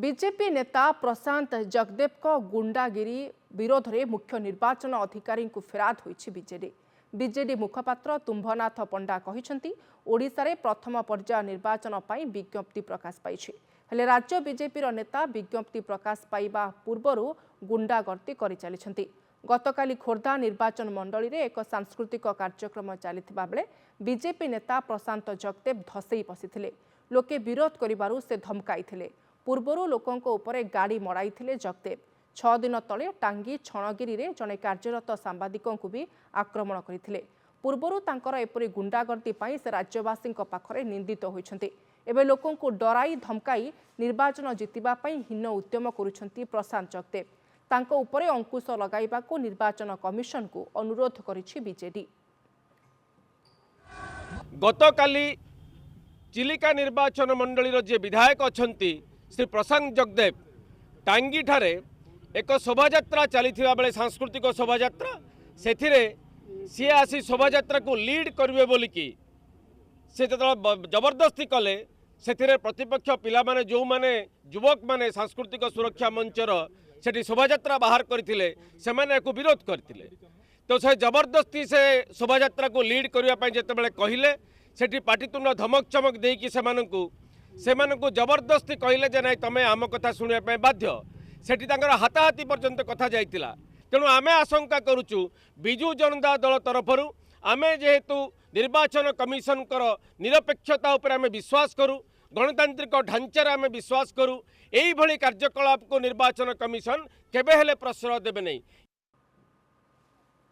BJP नेता प्रशांत जगदेव को गुंडागिरी विरोध में मुख्य निर्वाचन अधिकारी को फेराद होईछि बीजेडी मुखपात्र तुम्भनाथ पंडा कहते ओडिशा रे प्रथम पर्याय निर्वाचन पर विज्ञप्ति प्रकाश पाई हेले राज्य बीजेपी नेता विज्ञप्ति प्रकाश पाइबा पूर्व गुंडागर्दी कर चली गतकाली खोर्धा निर्वाचन मंडली रे एक सांस्कृतिक कार्यक्रम चलता बेले बीजेपी नेता प्रशांत जगदेव धसई पशिथिले लोके विरोध करिबारु से धमकाई पूर्वरु लोकों उपरे गाड़ी मड़ाई जगदेव 6 दिन तले टांगी छणगिरी रे जने कार्यरत सांबादिकों को भी आक्रमण करथिले पूर्वरु तांकर एपरि गुंडागर्दी पाई से राज्यवासी पाखरे निंदित होइछन्ते एबे लोकों को डराई धमकाई निर्वाचन जितिबा पाई हीन उद्यम करुछन्ती प्रशांत जगदेव तांको उपरे अंकुश लगाइबाकू निर्वाचन कमिशन को अनुरोध करिछि बीजेडी। गतकाली चिलिका निर्वाचन मंडलीर जे विधायक अछंती श्री प्रशांत जगदेव टांगी ठारे एक शोभायात्रा चली बेले सांस्कृतिक शोभायात्रा सी आसी शोभायात्रा को लीड करेंगे बोलिकी से जो जबरदस्ती कले से प्रतिपक्ष पिला माने जो माने युवक माने सांस्कृतिक सुरक्षा मंचर से शोभायात्रा बाहर करते से विरोध करते तो से जबरदस्ती से शोभायात्रा को लीड करने जिते कहले से पाटितुंड धमक चमक देकी से जबरदस्ती कहले जे नाई तमे आम कथा शुणा बाध्य सेठी हाथाहाथी पर्यंत कथा जाइतिला तेणु आमे आशंका करुचु बिजु जनता दल तरफरु आमे जेहेतु निर्वाचन कमिशन कर निरपेक्षता उपर आमे विश्वास करू गणतांत्रिक ढांचार आमे विश्वास करू एई भली कार्यकलाप को निर्वाचन कमिशन केबे हेले प्रश्रय देबे नहीं